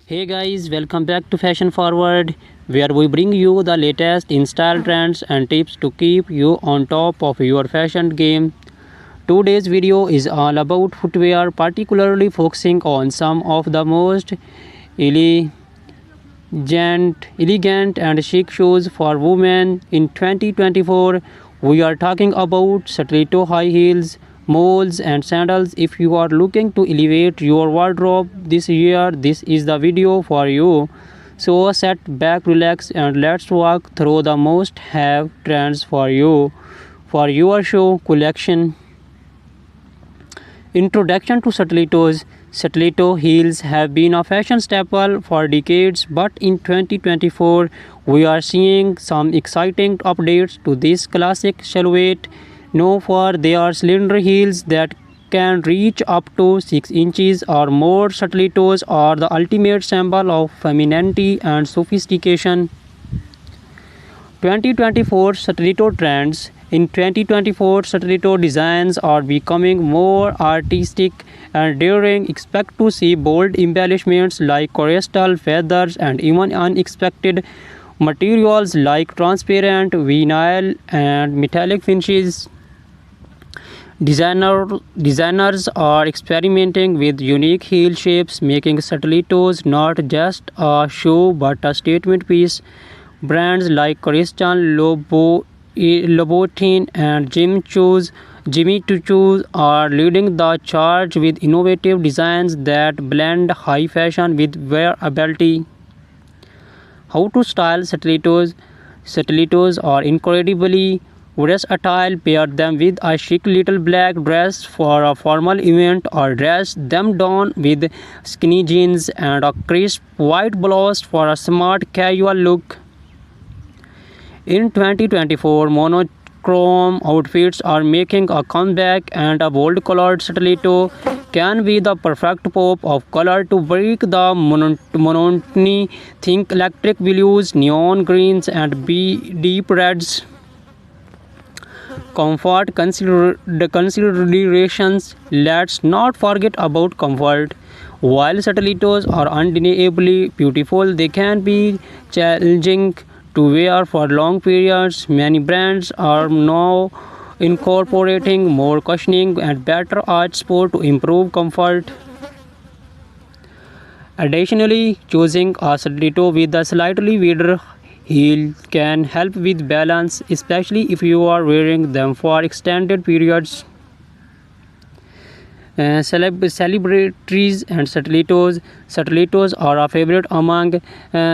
Hey guys, welcome back to Fashion Forward, where we bring you the latest in style trends and tips to keep you on top of your fashion game. Today's video is all about footwear, particularly focusing on some of the most elegant, elegant and chic shoes for women in 2024. We are talking about stiletto high heels, moles, and sandals. If you are looking to elevate your wardrobe this year, this is the video for you. So sit back, relax, and let's walk through the most have trends for you for your show collection. Introduction to stilettos. Stiletto heels have been a fashion staple for decades, but in 2024 we are seeing some exciting updates to this classic silhouette. Known for their slender heels that can reach up to 6 inches or more, stilettos are the ultimate symbol of femininity and sophistication. 2024 stiletto trends. In 2024, stiletto designs are becoming more artistic and daring. Expect to see bold embellishments like crystal feathers and even unexpected materials like transparent vinyl and metallic finishes. Designers are experimenting with unique heel shapes, making stilettos not just a shoe but a statement piece. Brands like Christian Louboutin and Jimmy Choo are leading the charge with innovative designs that blend high fashion with wearability. How to style stilettos? Stilettos are incredibly versatile. Pair them with a chic little black dress for a formal event or dress them down with skinny jeans and a crisp white blouse for a smart casual look. In 2024, monochrome outfits are making a comeback, and a bold colored stiletto can be the perfect pop of color to break the monotony. Think electric blues, neon greens, and deep reds. Comfort considerations. Let's not forget about comfort. While stilettos are undeniably beautiful, they can be challenging to wear for long periods. Many brands are now incorporating more cushioning and better arch support to improve comfort. Additionally, choosing a stiletto with a slightly wider heel can help with balance, especially if you are wearing them for extended periods. Celebrities and stilettos. Stilettos are a favorite among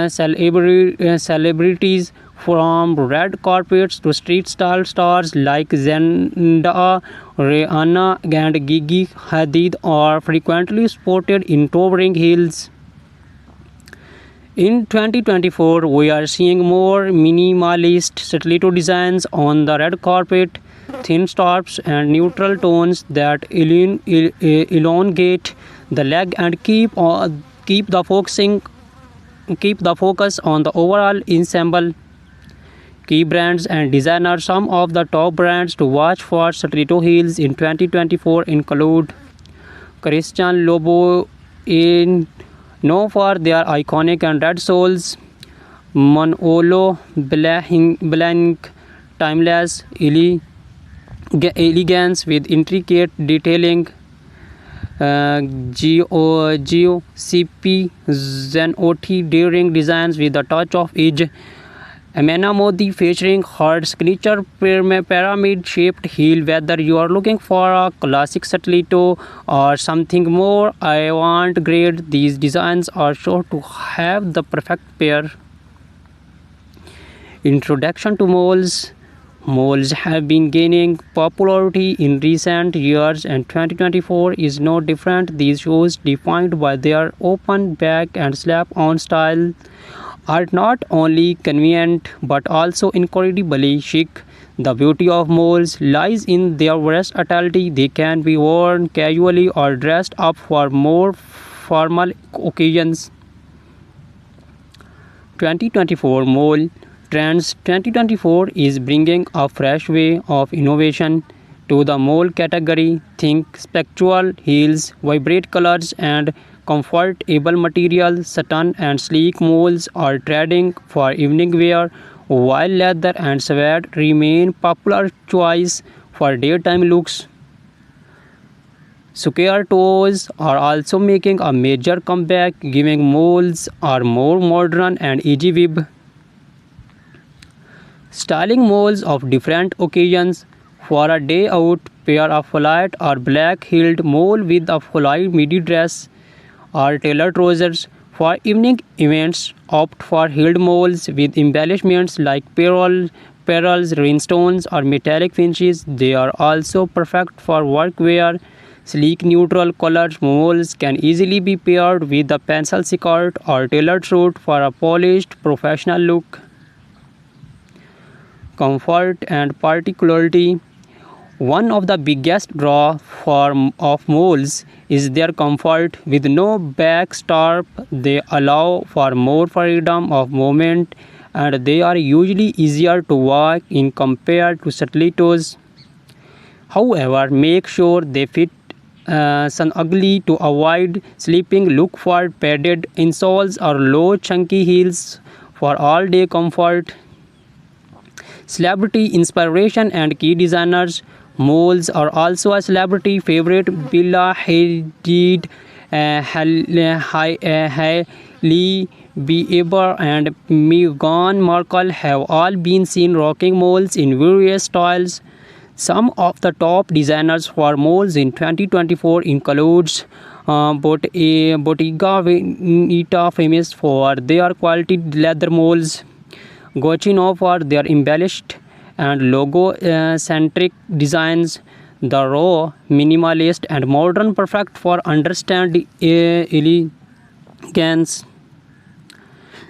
celebrities, from red carpets to street style stars like Zendaya, Rihanna, and Gigi Hadid are frequently sported in towering heels. In 2024, we are seeing more minimalist stiletto designs on the red carpet, thin straps and neutral tones that elongate the leg and keep the focus on the overall ensemble. Key brands and designers. Some of the top brands to watch for stiletto heels in 2024 include Christian Louboutin, known for their iconic and red soles; Manolo Blahnik, timeless elegance with intricate detailing; GOCP Zenotti, daring designs with a touch of edge; Amena Modi, featuring her signature pyramid-shaped heel. Whether you are looking for a classic stiletto or something more avant-garde, these designs are sure to have the perfect pair. Introduction to moles. Moles have been gaining popularity in recent years, and 2024 is no different. These shoes, defined by their open back and slap-on style, are not only convenient but also incredibly chic. The beauty of moles lies in their versatility. They can be worn casually or dressed up for more formal occasions. 2024 Mole Trends. 2024 is bringing a fresh way of innovation to the mole category. Think spectral heels, vibrant colors, and comfortable material, satin and sleek moles are trending for evening wear, while leather and suede remain popular choice for daytime looks. Square toes are also making a major comeback, giving moles are more modern and easy weave. Styling moles of different occasions. For a day out, pair a flat or black-heeled mole with a full midi dress or tailored trousers. For evening events, opt for heeled moles with embellishments like pearls, rhinestones, or metallic finishes. They are also perfect for workwear. Sleek neutral colored moles can easily be paired with a pencil skirt or tailored suit for a polished professional look. Comfort and particularity. One of the biggest draw of moles is their comfort. With no back strap, they allow for more freedom of movement and they are usually easier to walk in compared to stilettos. However, make sure they fit snugly to avoid slipping. Look for padded insoles or low chunky heels for all-day comfort. Celebrity inspiration and key designers. Moles are also a celebrity favorite. Bella Hadid, Hailey Bieber, and Meghan Markle have all been seen rocking moles in various styles. Some of the top designers for moles in 2024 includes Bottega Veneta, famous for their quality leather moles. Gucci for their embellished and logo-centric designs. The raw, minimalist, and modern, perfect for understand elegance.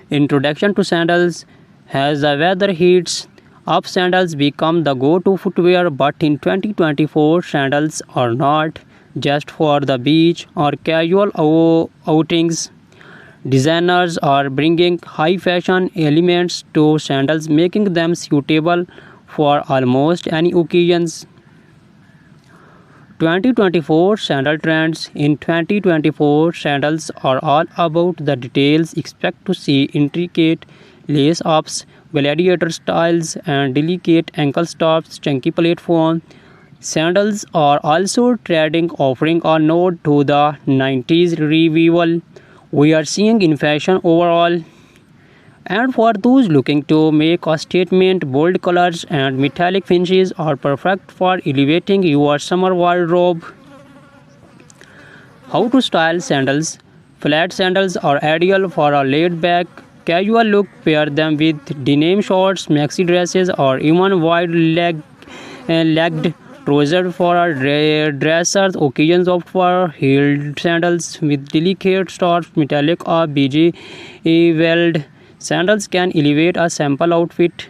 Introduction to sandals. As the weather heats up, sandals become the go-to footwear, but in 2024, sandals are not just for the beach or casual outings. Designers are bringing high fashion elements to sandals, making them suitable for almost any occasions. 2024 sandal trends. In 2024, sandals are all about the details. Expect to see intricate lace ups, gladiator styles, and delicate ankle stops, chunky platform. Sandals are also trending, offering a nod to the 90s revival we are seeing in fashion overall. And for those looking to make a statement, bold colors and metallic finishes are perfect for elevating your summer wardrobe. How to style sandals. Flat sandals are ideal for a laid-back, casual look. Pair them with denim shorts, maxi dresses, or even wide-legged trousers for a dressers. Occasions opt for heeled sandals with delicate straps, metallic or beige weld. Sandals can elevate a simple outfit,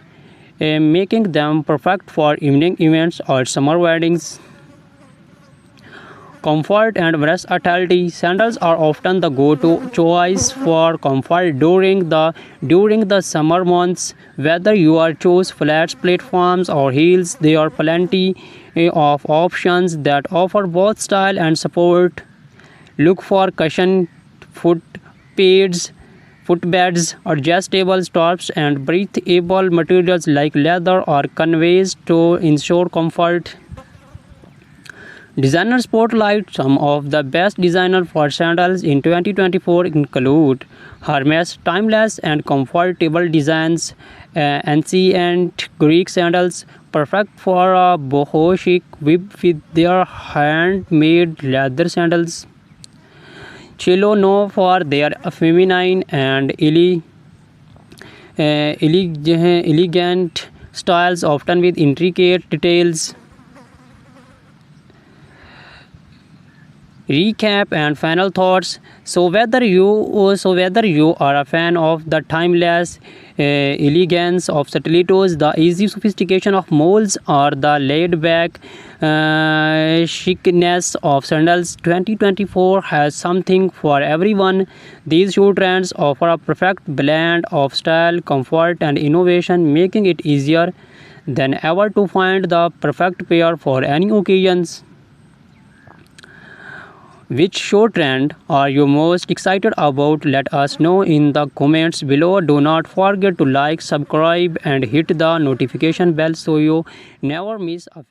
making them perfect for evening events or summer weddings. Comfort and versatility. Sandals are often the go-to choice for comfort during the summer months. Whether you are choose flats, platforms, or heels, there are plenty of options that offer both style and support. Look for cushion foot pads, footbeds, adjustable straps, and breathable materials like leather or canvas to ensure comfort. Designer spotlight. Some of the best designers for sandals in 2024 include Hermes. Timeless and comfortable designs. Ancient Greek sandals, perfect for a boho chic with their handmade leather sandals. Cello known for their feminine and elegant styles, often with intricate details. Recap and final thoughts. So whether you are a fan of the timeless elegance of stilettos, the easy sophistication of molds, or the laid-back chicness of sandals, 2024 has something for everyone. These shoe trends offer a perfect blend of style, comfort, and innovation, making it easier than ever to find the perfect pair for any occasions. Which show trend are you most excited about? Let us know in the comments below. Do not forget to like, subscribe and hit the notification bell so you never miss a